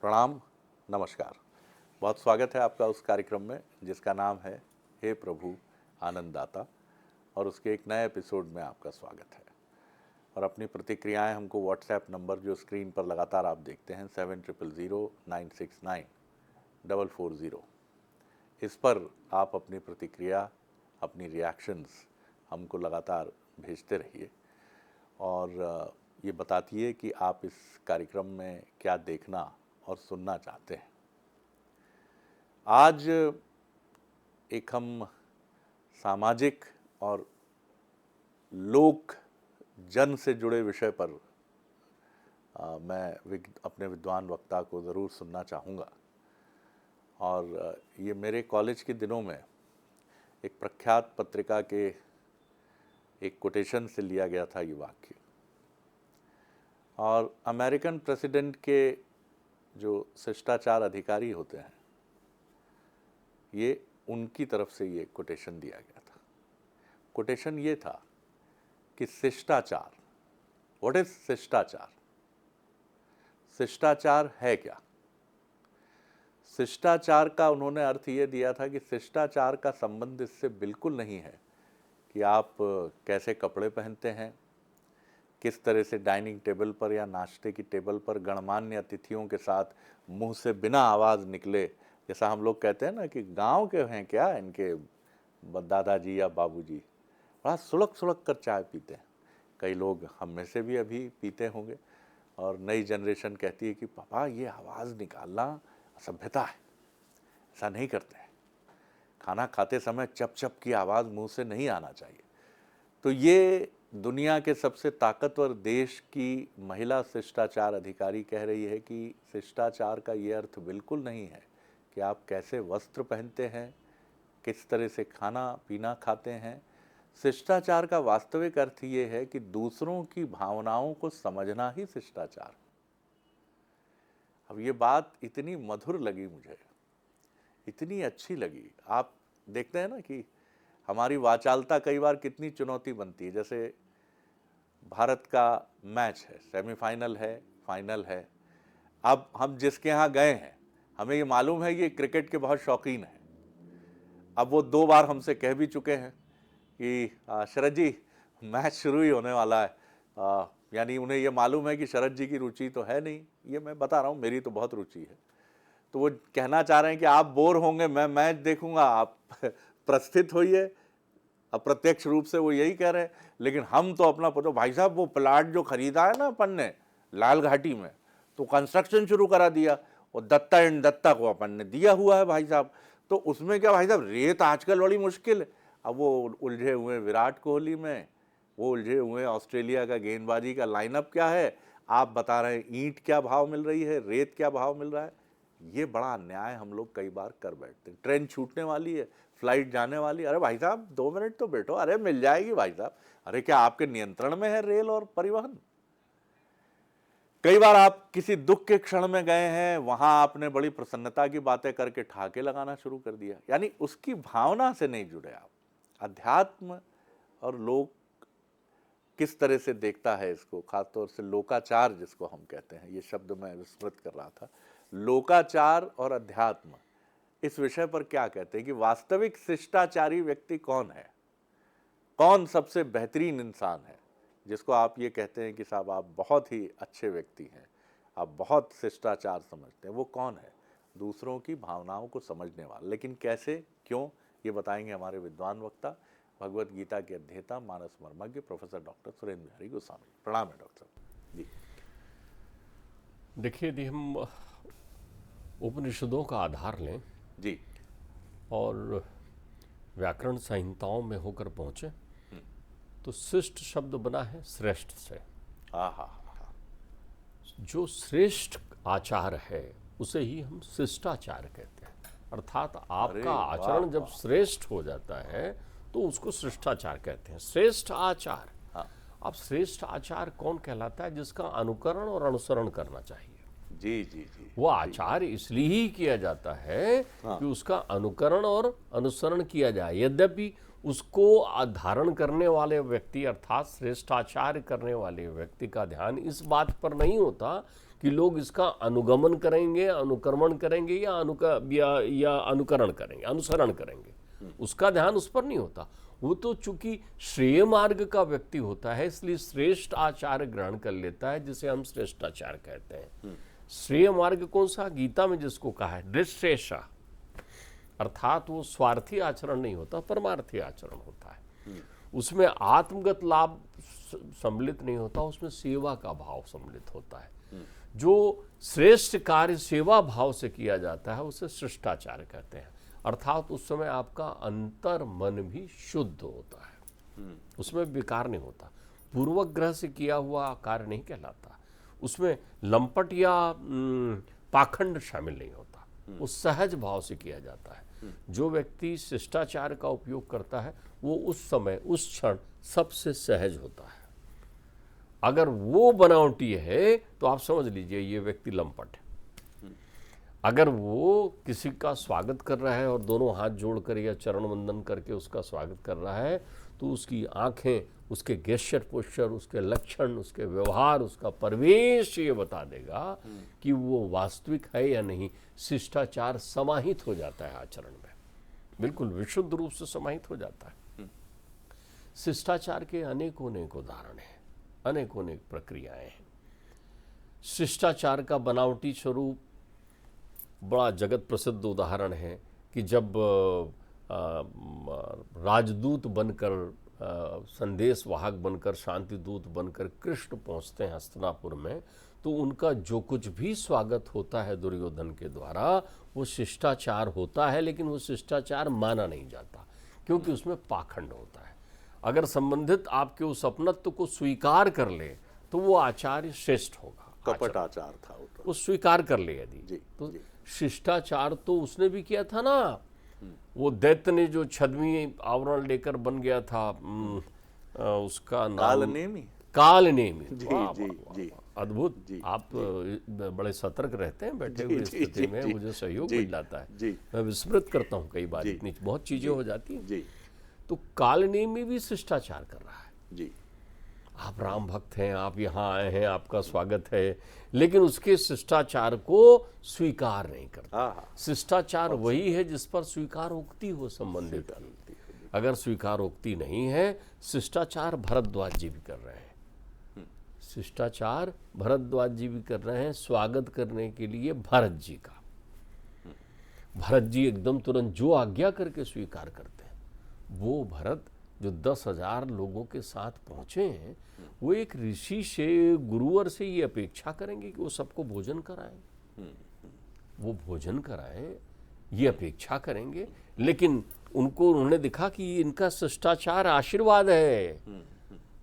प्रणाम, नमस्कार। बहुत स्वागत है आपका उस कार्यक्रम में जिसका नाम है हे प्रभु आनंददाता, और उसके एक नए एपिसोड में आपका स्वागत है। और अपनी प्रतिक्रियाएं हमको व्हाट्सएप नंबर जो स्क्रीन पर लगातार आप देखते हैं 7009694440, इस पर आप अपनी प्रतिक्रिया, अपनी रिएक्शंस हमको लगातार भेजते रहिए और ये बताती है कि आप इस कार्यक्रम में क्या देखना और सुनना चाहते हैं। आज एक हम सामाजिक और लोक जन से जुड़े विषय पर मैं अपने विद्वान वक्ता को ज़रूर सुनना चाहूँगा। और ये मेरे कॉलेज के दिनों में एक प्रख्यात पत्रिका के एक कोटेशन से लिया गया था ये वाक्य। और अमेरिकन प्रेसिडेंट के जो शिष्टाचार अधिकारी होते हैं, ये उनकी तरफ से ये कोटेशन दिया गया था। कोटेशन ये था कि शिष्टाचार, व्हाट इज शिष्टाचार? शिष्टाचार है क्या? शिष्टाचार का उन्होंने अर्थ ये दिया था कि शिष्टाचार का संबंध इससे बिल्कुल नहीं है कि आप कैसे कपड़े पहनते हैं, किस तरह से डाइनिंग टेबल पर या नाश्ते की टेबल पर गणमान्य अतिथियों के साथ मुंह से बिना आवाज़ निकले, जैसा हम लोग कहते हैं ना कि गांव के हैं क्या इनके दादाजी या बाबूजी, बड़ा सुलग सुलग कर चाय पीते हैं। कई लोग हम में से भी अभी पीते होंगे और नई जनरेशन कहती है कि पापा ये आवाज़ निकालना असभ्यता है, ऐसा नहीं करते हैं। खाना खाते समय चप चप की आवाज़ मुंह से नहीं आना चाहिए। तो ये दुनिया के सबसे ताकतवर देश की महिला शिष्टाचार अधिकारी कह रही है कि शिष्टाचार का ये अर्थ बिल्कुल नहीं है कि आप कैसे वस्त्र पहनते हैं, किस तरह से खाना पीना खाते हैं। शिष्टाचार का वास्तविक अर्थ ये है कि दूसरों की भावनाओं को समझना ही शिष्टाचार। अब ये बात इतनी मधुर लगी मुझे, इतनी अच्छी लगी। आप देखते हैं ना कि हमारी वाचालता कई बार कितनी चुनौती बनती है। जैसे भारत का मैच है, सेमीफाइनल है, फाइनल है। अब हम जिसके यहाँ गए हैं, हमें ये मालूम है कि क्रिकेट के बहुत शौकीन हैं। अब वो 2 बार हमसे कह भी चुके हैं कि शरद जी मैच शुरू ही होने वाला है। यानी उन्हें ये मालूम है कि शरद जी की रुचि तो है नहीं, ये मैं बता रहा हूँ, मेरी तो बहुत रुचि है। तो वो कहना चाह रहे हैं कि आप बोर होंगे, मैं मैच देखूंगा, आप प्रस्थित होइए। अप्रत्यक्ष रूप से वो यही कह रहे हैं। लेकिन हम तो अपना पता, भाई साहब वो प्लाट जो खरीदा है ना अपन ने लाल घाटी में, तो कंस्ट्रक्शन शुरू करा दिया, और दत्ता एंड दत्ता को अपन ने दिया हुआ है भाई साहब। तो उसमें क्या भाई साहब, रेत आजकल बड़ी मुश्किल है। अब वो उलझे हुए विराट कोहली में, वो उलझे हुए ऑस्ट्रेलिया का गेंदबाजी का लाइनअप क्या है, आप बता रहे हैं ईंट क्या भाव मिल रही है, रेत क्या भाव मिल रहा है। ये बड़ा अन्याय हम लोग कई बार कर बैठते हैं। ट्रेन छूटने वाली है, फ्लाइट जाने वाली, अरे भाई साहब 2 मिनट तो बैठो, अरे मिल जाएगी भाई साहब। अरे क्या आपके नियंत्रण में है रेल और परिवहन? कई बार आप किसी दुख के क्षण में गए हैं, वहां आपने बड़ी प्रसन्नता की बातें करके ठहाके लगाना शुरू कर दिया, यानी उसकी भावना से नहीं जुड़े आप। अध्यात्म और लोक किस तरह से देखता है इसको, खासतौर से लोकाचार जिसको हम कहते हैं, ये शब्द मैं विस्मृत कर रहा था। लोकाचार और अध्यात्म इस विषय पर क्या कहते हैं कि वास्तविक शिष्टाचारी व्यक्ति कौन है, कौन सबसे बेहतरीन इंसान है, जिसको आप ये कहते हैं कि साहब आप बहुत ही अच्छे व्यक्ति हैं, आप बहुत शिष्टाचार समझते हैं, वो कौन है? दूसरों की भावनाओं को समझने वाला। लेकिन कैसे, क्यों, ये बताएंगे हमारे विद्वान वक्ता, भगवत गीता के अध्येता, मानस मर्मज्ञ प्रोफेसर डॉक्टर सुरेंद्र बिहारी गोस्वामी। प्रणाम है डॉक्टर साहब जी। देखिए, यदि हम उपनिषदों का आधार लें जी और व्याकरण संहिताओं में होकर पहुंचे, तो शिष्ट शब्द बना है श्रेष्ठ से। हा। जो श्रेष्ठ आचार है उसे ही हम शिष्टाचार कहते हैं। अर्थात आपका वाह, आचरण जब वाह। श्रेष्ठ हो जाता है तो उसको शिष्टाचार कहते हैं, श्रेष्ठ आचार। हाँ। अब श्रेष्ठ आचार कौन कहलाता है? जिसका अनुकरण और अनुसरण करना चाहिए। जी जी जी। वो आचार इसलिए ही किया जाता है कि उसका अनुकरण और अनुसरण किया जाए। यद्यपि उसको धारण करने वाले व्यक्ति अर्थात श्रेष्ठाचार्य करने वाले व्यक्ति का ध्यान इस बात पर नहीं होता कि लोग इसका अनुगमन करेंगे, अनुकरण करेंगे या अनुकरण करेंगे, अनुसरण करेंगे। उसका ध्यान उस पर नहीं होता। वो तो चूंकि श्रेय मार्ग का व्यक्ति होता है, इसलिए श्रेष्ठ आचार ग्रहण कर लेता है, जिसे हम श्रेष्ठाचार कहते हैं। श्रेय मार्ग कौन सा? गीता में जिसको कहा है निश्रेषा, अर्थात वो स्वार्थी आचरण नहीं होता, परमार्थी आचरण होता है। उसमें आत्मगत लाभ सम्मिलित नहीं होता, उसमें सेवा का भाव सम्मिलित होता है। जो श्रेष्ठ कार्य सेवा भाव से किया जाता है उसे शिष्टाचार कहते हैं। अर्थात उस समय आपका अंतर मन भी शुद्ध होता है, उसमें विकार नहीं होता, पूर्वग्रह से किया हुआ कार्य नहीं कहलाता, उसमें लंपट या पाखंड शामिल नहीं होता, वो सहज भाव से किया जाता है। जो व्यक्ति शिष्टाचार का उपयोग करता है वो उस समय उस क्षण सबसे सहज होता है। अगर वो बनावटी है तो आप समझ लीजिए ये व्यक्ति लंपट है। अगर वो किसी का स्वागत कर रहा है और दोनों हाथ जोड़कर या चरण वंदन करके उसका स्वागत कर रहा है, तो उसकी आंखें, उसके गेस्चर पोस्चर, उसके लक्षण, उसके व्यवहार, उसका परिवेश ये बता देगा कि वो वास्तविक है या नहीं। शिष्टाचार समाहित हो जाता है आचरण में, बिल्कुल विशुद्ध रूप से समाहित हो जाता है। शिष्टाचार के अनेकों उदाहरण हैं, अनेकों प्रक्रियाएं हैं। शिष्टाचार का बनावटी स्वरूप बड़ा जगत प्रसिद्ध उदाहरण है कि जब राजदूत बनकर, संदेश वाहक बनकर, शांति दूत बनकर कृष्ण पहुंचते हैं हस्तिनापुर में, तो उनका जो कुछ भी स्वागत होता है दुर्योधन के द्वारा वो शिष्टाचार होता है, लेकिन वो शिष्टाचार माना नहीं जाता क्योंकि उसमें पाखंड होता है। अगर संबंधित आपके उस अपनत्व को स्वीकार कर ले तो वो आचार्य श्रेष्ठ होगा। कपट आचार था वो स्वीकार कर ले यदि, तो शिष्टाचार तो उसने भी किया था ना। वो दैत्य ने जो छद्मी आवरण लेकर बन गया था, उसका नाम कालनेमी। जी, अद्भुत। आप बड़े सतर्क रहते हैं बैठे हुए स्थिति में, मुझे सहयोग मिल जाता है। मैं विस्मृत करता हूँ कई बार, इतनी बहुत चीजें हो जाती हैं। तो कालनेमी भी शिष्टाचार कर रहा है। आप राम भक्त हैं, आप यहाँ आए हैं, आपका स्वागत है, लेकिन उसके शिष्टाचार को स्वीकार नहीं करता। शिष्टाचार वही है जिस पर स्वीकारोक्ति हो संबंधित। अगर स्वीकारोक्ति नहीं है, शिष्टाचार भरद्वाज जी भी कर रहे हैं। शिष्टाचार भरद्वाज जी भी कर रहे हैं स्वागत करने के लिए भरत जी का। भरत जी एकदम तुरंत जो आज्ञा करके स्वीकार करते हैं। वो भरत जो 10,000 लोगों के साथ पहुंचे हैं, वो एक ऋषि से, गुरुवर से ये अपेक्षा करेंगे कि वो सबको भोजन कराएं। वो भोजन कराएं ये अपेक्षा करेंगे, लेकिन उन्होंने देखा कि इनका शिष्टाचार आशीर्वाद है,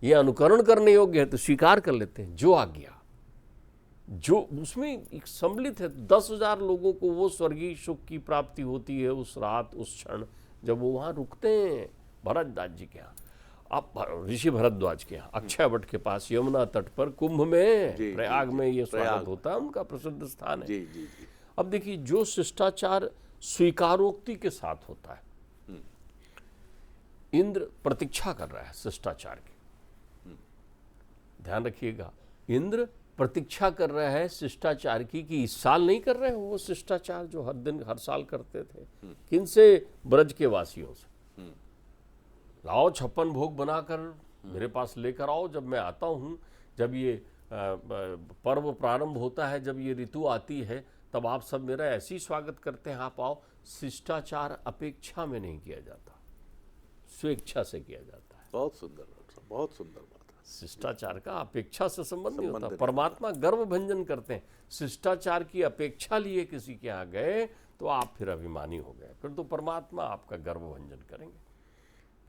ये अनुकरण करने योग्य है, तो स्वीकार कर लेते हैं जो आज्ञा। जो उसमें एक सम्मिलित है। 10,000 लोगों को वो स्वर्गीय सुख की प्राप्ति होती है उस रात, उस क्षण जब वो वहां रुकते हैं भरद्वाज जी के यहाँ, अब ऋषि भरद्वाज के यहाँ, अक्षयवट के पास यमुना तट पर कुंभ में, प्रयाग में ये स्वागत होता है, उनका प्रसिद्ध स्थान है। अब देखिए, जो शिष्टाचार स्वीकारोक्ति के साथ होता है, इंद्र प्रतीक्षा कर रहा है शिष्टाचार की, ध्यान रखिएगा, इंद्र प्रतीक्षा कर रहा है शिष्टाचार की कि इस साल नहीं कर रहे हो वो शिष्टाचार जो हर दिन हर साल करते थे। किनसे? ब्रज के वासियों से। लाओ 56 भोग बनाकर मेरे पास लेकर आओ, जब मैं आता हूँ, जब ये पर्व प्रारंभ होता है, जब ये ऋतु आती है, तब आप सब मेरा ऐसी स्वागत करते हैं, आप आओ। शिष्टाचार अपेक्षा में नहीं किया जाता, स्वेच्छा से किया जाता है। बहुत सुंदर, बहुत सुंदर बात है। शिष्टाचार का अपेक्षा से संबंध नहीं होता। परमात्मा गर्व भंजन करते हैं। शिष्टाचार की अपेक्षा लिए किसी के यहाँ गए तो आप फिर अभिमानी हो गए, फिर तो परमात्मा आपका गर्व भंजन करेंगे।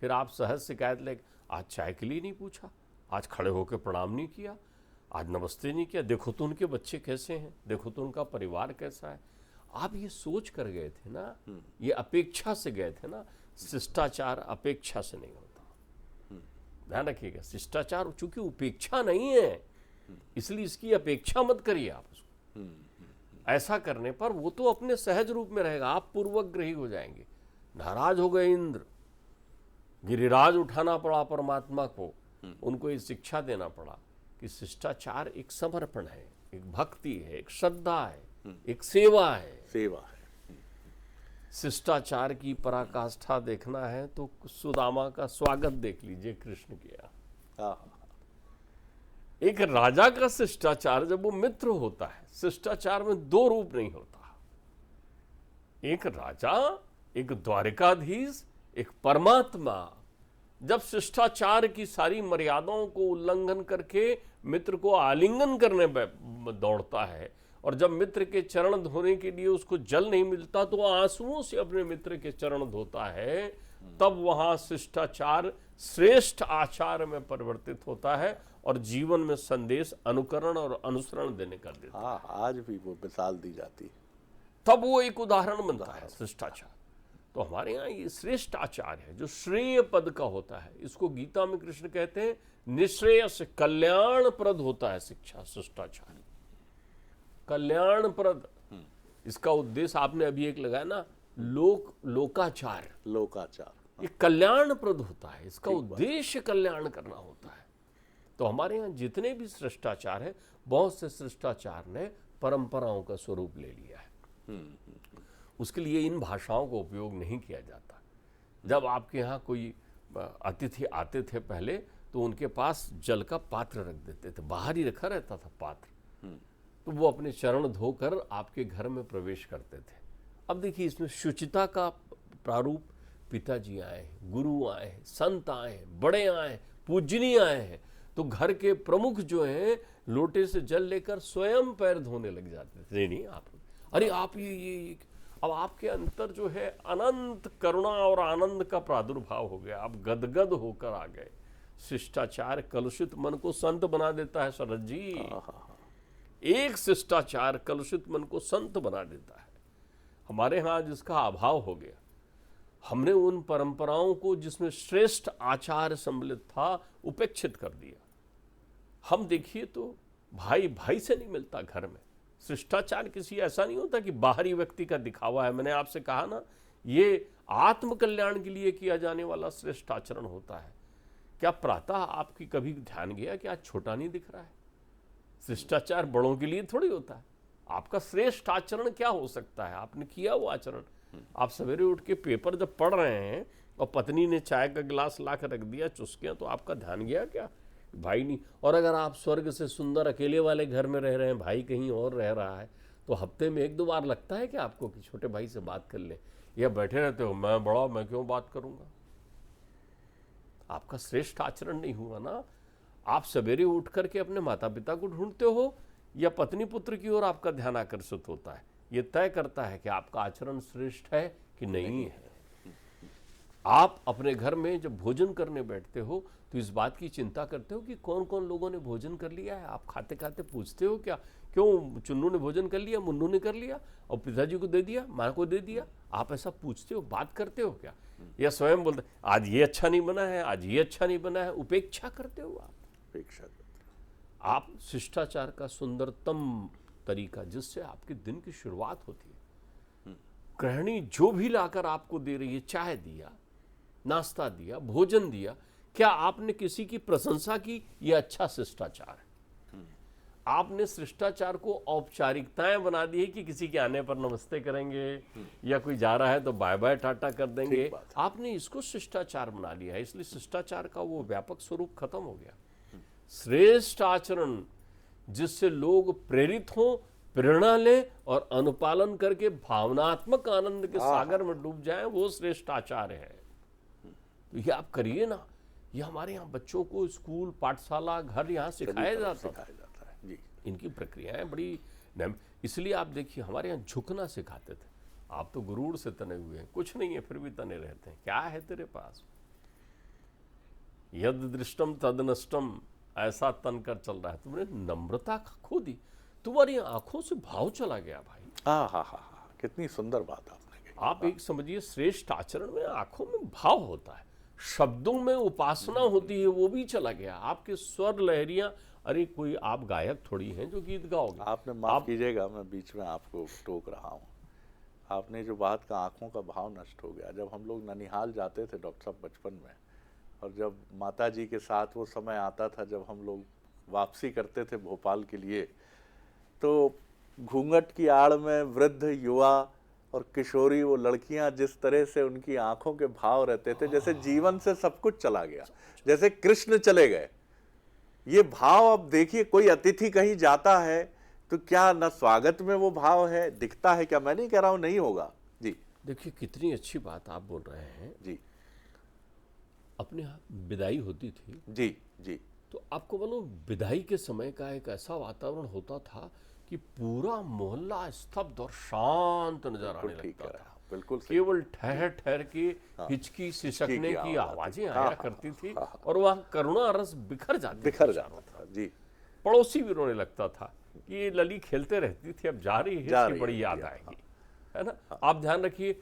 फिर आप सहज शिकायत ले, आज चाय के लिए नहीं पूछा, आज खड़े होकर प्रणाम नहीं किया, आज नमस्ते नहीं किया, देखो तो उनके बच्चे कैसे हैं, देखो तो उनका परिवार कैसा है। आप ये सोच कर गए थे ना, ये अपेक्षा से गए थे ना। शिष्टाचार अपेक्षा से नहीं होता, ध्यान रखिएगा। शिष्टाचार चूंकि उपेक्षा नहीं है, इसलिए इसकी अपेक्षा मत करिए आप उसको। ऐसा करने पर वो तो अपने सहज रूप में रहेगा, आप पूर्वग्रही हो जाएंगे। नाराज हो गए इंद्र, गिरिराज उठाना पड़ा परमात्मा को, उनको ये शिक्षा देना पड़ा कि शिष्टाचार एक समर्पण है, एक भक्ति है, एक श्रद्धा है, एक सेवा है। सेवा है। शिष्टाचार की पराकाष्ठा देखना है तो सुदामा का स्वागत देख लीजिए कृष्ण के यहाँ। हाँ, एक राजा का शिष्टाचार जब वो मित्र होता है, शिष्टाचार में दो रूप नहीं होता, एक राजा, एक द्वारिकाधीश, एक परमात्मा। जब शिष्टाचार की सारी मर्यादाओं को उल्लंघन करके मित्र को आलिंगन करने दौड़ता है, और जब मित्र के चरण धोने के लिए उसको जल नहीं मिलता तो आंसुओं से अपने मित्र के चरण धोता है, तब वहां शिष्टाचार श्रेष्ठ आचार में परिवर्तित होता है और जीवन में संदेश अनुकरण और अनुसरण देने का देता है। हाँ, आज भी वो मिसाल दी जाती है। तब वो एक उदाहरण बनता है शिष्टाचार। तो हमारे यहाँ ये श्रेष्ठ आचार है जो श्रेय पद का होता है। इसको गीता में कृष्ण कहते हैं निश्रेयस, कल्याणप्रद होता है शिक्षा, शिष्टाचार कल्याणप्रद। इसका उद्देश्य आपने अभी एक लगाया ना, लोकाचार, लोकाचार, ये कल्याणप्रद होता है, इसका उद्देश्य कल्याण करना होता है। तो हमारे यहाँ जितने भी शिष्टाचार है, बहुत से शिष्टाचार ने परंपराओं का स्वरूप ले लिया है। उसके लिए इन भाषाओं का उपयोग नहीं किया जाता। जब आपके यहाँ कोई अतिथि आते थे पहले, तो उनके पास जल का पात्र रख देते थे, बाहर ही रखा रहता था पात्र, तो वो अपने चरण धोकर आपके घर में प्रवेश करते थे। अब देखिए इसमें शुचिता का प्रारूप, पिताजी आए हैं, गुरु आए हैं, संत आए हैं, बड़े आए हैं, पूजनीय आए हैं, तो घर के प्रमुख जो हैं लोटे से जल लेकर स्वयं पैर धोने लग जाते थे। नहीं आप, अरे आप ये अब आपके अंतर जो है अनंत करुणा और आनंद का प्रादुर्भाव हो गया, आप गदगद होकर आ गए। शिष्टाचार कलुषित मन को संत बना देता है शरद जी। एक शिष्टाचार कलुषित मन को संत बना देता है। हमारे यहाँ जिसका अभाव हो गया, हमने उन परंपराओं को जिसमें श्रेष्ठ आचार सम्मिलित था उपेक्षित कर दिया। हम देखिए तो भाई भाई से नहीं मिलता घर में। शिष्टाचार किसी ऐसा नहीं होता कि बाहरी व्यक्ति का दिखावा है। मैंने आपसे कहा ना, ये आत्म कल्याण के लिए किया जाने वाला श्रेष्ठ आचरण होता है। क्या प्रातः आपकी कभी ध्यान गया कि आज छोटा नहीं दिख रहा है? शिष्टाचार बड़ों के लिए थोड़ी होता है। आपका श्रेष्ठ आचरण क्या हो सकता है? आपने किया वो आचरण। आप सवेरे उठ के पेपर जब पढ़ रहे हैं और पत्नी ने चाय का गिलास ला कर रख दिया चुस्कियां, तो आपका ध्यान गया क्या? भाई नहीं। और अगर आप स्वर्ग से सुंदर अकेले वाले घर में रह रहे हैं, भाई कहीं और रह रहा है, तो हफ्ते में एक दो बार लगता है कि आपको कि छोटे भाई से बात कर ले, या बैठे रहते हो मैं बड़ा, मैं क्यों बात करूंगा? आपका श्रेष्ठ आचरण नहीं हुआ ना। आप सवेरे उठ करके अपने माता पिता को ढूंढते हो या पत्नी पुत्र की ओर आपका ध्यान आकर्षित होता है, ये तय करता है कि आपका आचरण श्रेष्ठ है कि नहीं है। आप अपने घर में जब भोजन करने बैठते हो तो इस बात की चिंता करते हो कि कौन कौन लोगों ने भोजन कर लिया है? आप खाते खाते पूछते हो क्या, क्यों चुन्नू ने भोजन कर लिया, मुन्नू ने कर लिया, और पिताजी को दे दिया, माँ को दे दिया? आप ऐसा पूछते हो, बात करते हो क्या? या स्वयं बोलते आज ये अच्छा नहीं बना है, आज ये अच्छा नहीं बना है? उपेक्षा करते हो आप। उपेक्षा करते हो। आप शिष्टाचार का सुंदरतम तरीका जिससे आपके दिन की शुरुआत होती है, गृहिणी जो भी लाकर आपको दे रही है, चाय दिया, नाश्ता दिया, भोजन दिया, क्या आपने किसी की प्रशंसा की? यह अच्छा शिष्टाचार है। आपने शिष्टाचार को औपचारिकताएं बना दी है कि किसी के आने पर नमस्ते करेंगे, या कोई जा रहा है तो बाय बाय टाटा कर देंगे। आपने इसको शिष्टाचार बना लिया है, इसलिए शिष्टाचार का वो व्यापक स्वरूप खत्म हो गया। श्रेष्ठ आचरण जिससे लोग प्रेरित हों, प्रेरणा लें और अनुपालन करके भावनात्मक आनंद के सागर में डूब जाएं, वो श्रेष्ठ आचार है। तो ये आप करिए ना। ये हमारे यहाँ बच्चों को स्कूल, पाठशाला, घर यहाँ सिखाया जाता है जी। इनकी प्रक्रियाएं बड़ी, इसलिए आप देखिए हमारे यहाँ झुकना सिखाते थे। आप तो गुरूर से तने हुए हैं, कुछ नहीं है फिर भी तने रहते हैं। क्या है तेरे पास? यद दृष्टम तद नष्टम, ऐसा तन कर चल रहा है। तुमने नम्रता खो दी, तुम्हारी आंखों से भाव चला गया भाई। हाँ, कितनी सुंदर बात आपने कही। आप एक समझिए, श्रेष्ठ आचरण में आंखों में भाव होता है, शब्दों में उपासना होती है, वो भी चला गया। आपके स्वर लहरियां, अरे कोई आप गायक थोड़ी हैं जो गीत गाओगे। आपने माफ कीजिएगा, मैं बीच में आपको टोक रहा हूँ। आपने जो बात का आंखों का भाव नष्ट हो गया। जब हम लोग ननिहाल जाते थे डॉक्टर साहब बचपन में, और जब माता जी के साथ वो समय आता था जब हम लोग वापसी करते थे भोपाल के लिए, तो घूंघट की आड़ में वृद्ध, युवा और किशोरी, वो लड़कियां जिस तरह से उनकी आंखों के भाव रहते थे, जैसे जीवन से सब कुछ चला गया, जैसे कृष्ण चले गए। ये भाव अब देखिए, कोई अतिथि कहीं जाता है तो क्या न स्वागत में वो भाव है, दिखता है क्या? मैं नहीं कह रहा हूं नहीं होगा जी। देखिए कितनी अच्छी बात आप बोल रहे हैं। जी अपने यहाँ विदाई होती थी जी जी तो आपको मालूम, विदाई के समय का एक ऐसा वातावरण होता था कि पूरा मोहल्ला स्तब्ध और शांत नजर आने ठीक लगता है, था। बिल्कुल सही। केवल ठहर ठहर के हिचकी सिसकने की आवाजें आया करती थी और वह करुणा रस बिखर बिखर जाता था जी। पड़ोसी भी रोने लगता था कि ये लली खेलते रहती थी, अब जा रही है, इसकी बड़ी याद आएगी, है ना। आप ध्यान रखिए,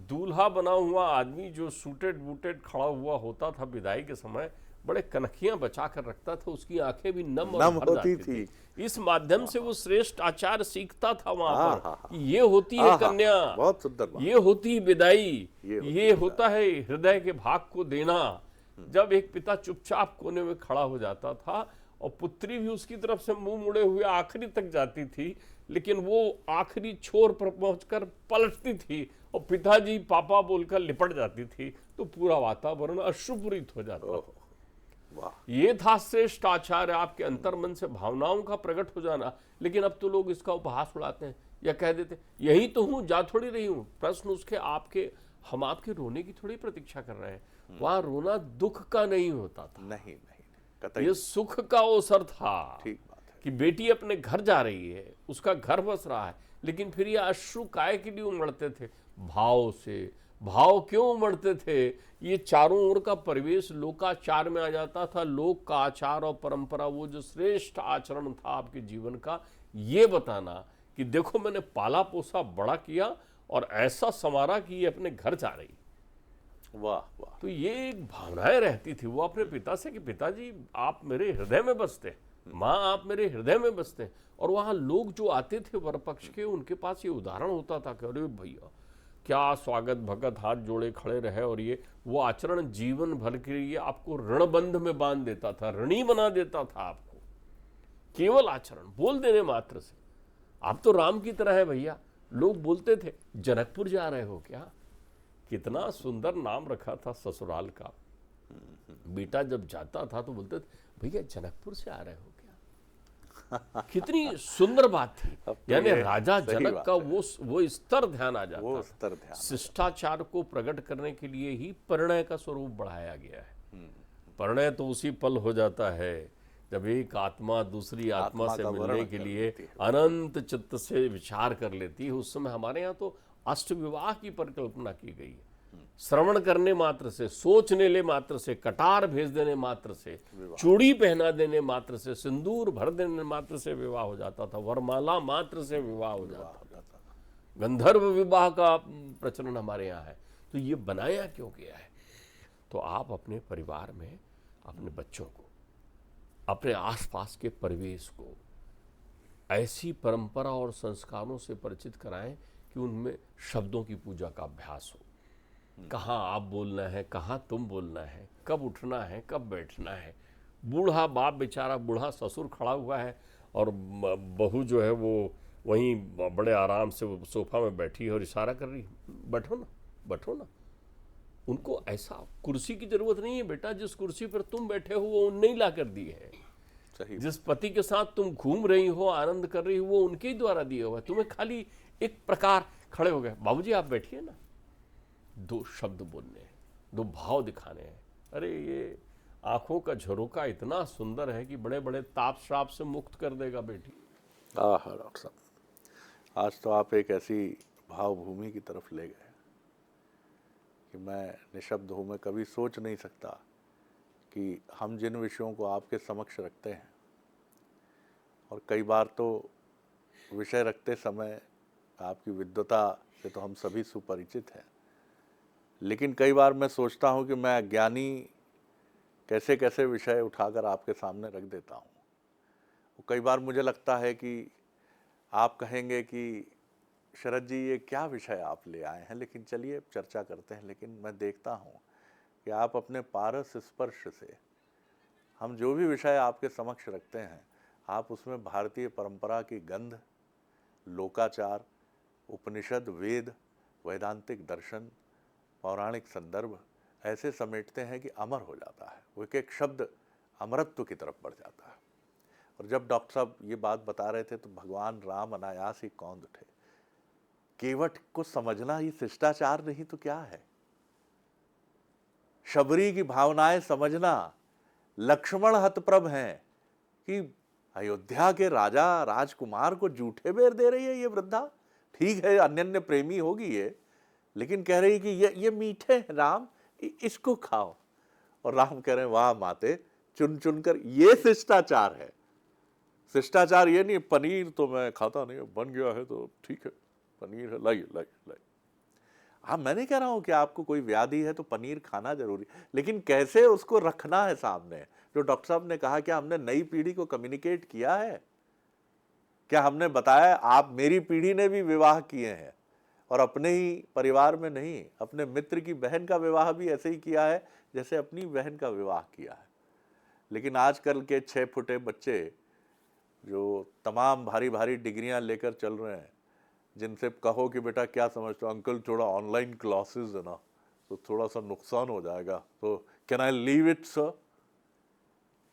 दूल्हा बना हुआ आदमी जो सूटेड बूटेड खड़ा हुआ होता था विदाई के समय, बड़े कनखियां बचा कर रखता था, उसकी आंखें भी नम और भर होती जाती थी। इस माध्यम से वो श्रेष्ठ आचार सीखता था वहां पर कि ये होती है कन्या, बहुत सुंदर बात। ये होती है विदाई, ये होता है हृदय के भाग को देना। जब एक पिता चुपचाप कोने में खड़ा हो जाता था और पुत्री भी उसकी तरफ से मुंह मुड़े हुए आखिरी तक जाती थी, लेकिन वो आखिरी छोर पर पहुंचकर पलटती थी और पिताजी पापा बोलकर लिपट जाती थी, तो पूरा वातावरण अश्रुपूरित हो जाता था। ये था श्रेष्ठ आचार्य, आपके अंतर्मन से भावनाओं का प्रकट हो जाना। लेकिन अब तो लोग इसका उपहास उड़ाते हैं या कह देते हैं यही तो हूं, जा थोड़ी रही हूं। प्रश्न उसके आपके, हम आपके रोने की थोड़ी प्रतीक्षा कर रहे हैं। वहां रोना दुख का नहीं होता था, नहीं नहीं, ये सुख का अवसर था। ठीक बात है कि बेटी अपने घर जा रही है, उसका घर बस रहा है, लेकिन फिर ये अश्रु काय के लिए उमड़ते थे? भाव से। भाव क्यों उमड़ते थे? ये चारों ओर का परिवेश लोकाचार में आ जाता था। लोक का आचार और परंपरा, वो जो श्रेष्ठ आचरण था आपके जीवन का, ये बताना कि देखो मैंने पाला पोसा बड़ा किया और ऐसा संवारा कि ये अपने घर जा रही। वाह वाह। तो ये एक भावनाएं रहती थी वो अपने पिता से कि पिताजी आप मेरे हृदय में बसते, माँ आप मेरे हृदय में बसते। और वहां लोग जो आते थे वर पक्ष के, उनके पास ये उदाहरण होता था कि अरे भैया क्या स्वागत भगत, हाथ जोड़े खड़े रहे। और ये वो आचरण जीवन भर के लिए आपको ऋणबंध में बांध देता था, ऋणी बना देता था आपको। केवल आचरण बोल देने मात्र से आप तो राम की तरह है भैया। लोग बोलते थे जनकपुर जा रहे हो क्या? कितना सुंदर नाम रखा था ससुराल का। बेटा जब जाता था तो बोलते थे भैया जनकपुर से आ रहे हो क्या? कितनी सुंदर बात थी। यानी राजा जनक का वो स्तर ध्यान आ जाता, वो स्तर ध्यान। शिष्टाचार को प्रकट करने के लिए ही परिणय का स्वरूप बढ़ाया गया है। परिणय तो उसी पल हो जाता है जब एक आत्मा दूसरी आत्मा से मिलने के लिए अनंत चित्त से विचार कर लेती है। उस समय हमारे यहाँ तो अष्टविवाह की परिकल्पना की गई है। श्रवण करने मात्र से, सोचने ले मात्र से, कटार भेज देने मात्र से, चूड़ी पहना देने मात्र से, सिंदूर भर देने मात्र से विवाह हो जाता था। वरमाला मात्र से विवाह हो जाता था। गंधर्व विवाह का प्रचलन हमारे यहाँ है। तो ये बनाया क्यों गया है? तो आप अपने परिवार में अपने बच्चों को, अपने आसपास के परिवेश को ऐसी परंपरा और संस्कारों से परिचित कराएं कि उनमें शब्दों की पूजा का अभ्यास हो। कहाँ आप बोलना है, कहाँ तुम बोलना है, कब उठना है, कब बैठना है। बूढ़ा बाप बेचारा, बूढ़ा ससुर खड़ा हुआ है और बहू जो है वो वहीं बड़े आराम से वो सोफा में बैठी है और इशारा कर रही है बैठो ना, बैठो ना। उनको ऐसा कुर्सी की जरूरत नहीं है बेटा। जिस कुर्सी पर तुम बैठे हो वो उनने ही ला कर दी है। सही। जिस पति के साथ तुम घूम रही हो, आनंद कर रही हो, वो उनके ही द्वारा दिया हुआ है। तुम्हें खाली एक प्रकार खड़े हो गए, बाबूजी आप बैठिए ना। दो शब्द बोलने हैं, दो भाव दिखाने हैं। अरे ये आंखों का झरोका इतना सुंदर है कि बड़े बड़े ताप श्राप से मुक्त कर देगा बेटी। डॉक्टर साहब, आज तो आप एक ऐसी भावभूमि की तरफ ले गए कि मैं निशब्द हूँ। मैं कभी सोच नहीं सकता कि हम जिन विषयों को आपके समक्ष रखते हैं, और कई बार तो विषय रखते समय आपकी विद्वता से तो हम सभी सुपरिचित हैं, लेकिन कई बार मैं सोचता हूँ कि मैं अज्ञानी कैसे कैसे विषय उठाकर आपके सामने रख देता हूँ। कई बार मुझे लगता है कि आप कहेंगे कि शरद जी ये क्या विषय आप ले आए हैं, लेकिन चलिए चर्चा करते हैं। लेकिन मैं देखता हूँ कि आप अपने पारस स्पर्श से हम जो भी विषय आपके समक्ष रखते हैं, आप उसमें भारतीय परंपरा की गंध, लोकाचार, उपनिषद, वेद, वैदांतिक दर्शन, पौराणिक संदर्भ ऐसे समेटते हैं कि अमर हो जाता है। वो एक शब्द अमरत्व की तरफ बढ़ जाता है। और जब डॉक्टर साहब ये बात बता रहे थे तो भगवान राम अनायास ही कौंध उठे। केवट को समझना ही शिष्टाचार नहीं तो क्या है? शबरी की भावनाएं समझना, लक्ष्मण हतप्रभ हैं कि अयोध्या के राजा राजकुमार को जूठे बेर दे रही है ये वृद्धा। ठीक है अन्य प्रेमी होगी ये, लेकिन कह रही कि ये मीठे हैं राम, इसको खाओ। और राम कह रहे हैं वाह माते, चुन चुन कर, ये शिष्टाचार है। शिष्टाचार ये नहीं पनीर तो मैं खाता नहीं, बन गया है तो ठीक है, पनीर है, लाइए लाइए लाइए। हाँ, मैं नहीं कह रहा हूं कि आपको कोई व्याधि है तो पनीर खाना जरूरी, लेकिन कैसे उसको रखना है सामने। जो डॉक्टर साहब ने कहा, क्या हमने नई पीढ़ी को कम्युनिकेट किया है? क्या हमने बताया? आप, मेरी पीढ़ी ने भी विवाह किए हैं, और अपने ही परिवार में नहीं, अपने मित्र की बहन का विवाह भी ऐसे ही किया है जैसे अपनी बहन का विवाह किया है। लेकिन आजकल के 6 फुटे बच्चे जो तमाम भारी भारी डिग्रियां लेकर चल रहे हैं, जिनसे कहो कि बेटा क्या समझते हो, अंकल थोड़ा ऑनलाइन क्लासेस है ना तो थोड़ा सा नुकसान हो जाएगा, तो can I leave it sir?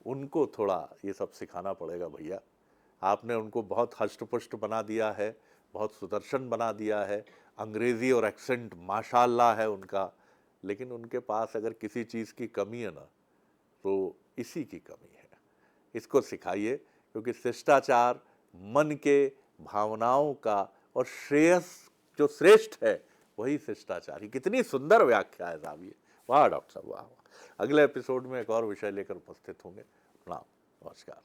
उनको थोड़ा ये सब सिखाना पड़ेगा भैया। आपने उनको बहुत हष्टपुष्ट बना दिया है, बहुत सुदर्शन बना दिया है, अंग्रेजी और एक्सेंट माशाल्लाह है उनका, लेकिन उनके पास अगर किसी चीज़ की कमी है ना तो इसी की कमी है। इसको सिखाइए, क्योंकि शिष्टाचार मन के भावनाओं का और श्रेयस जो श्रेष्ठ है वही शिष्टाचार। ही कितनी सुंदर व्याख्या है साहब ये। वाह डॉक्टर साहब वाह वाह। अगले एपिसोड में एक और विषय लेकर उपस्थित होंगे। प्रणाम, नमस्कार।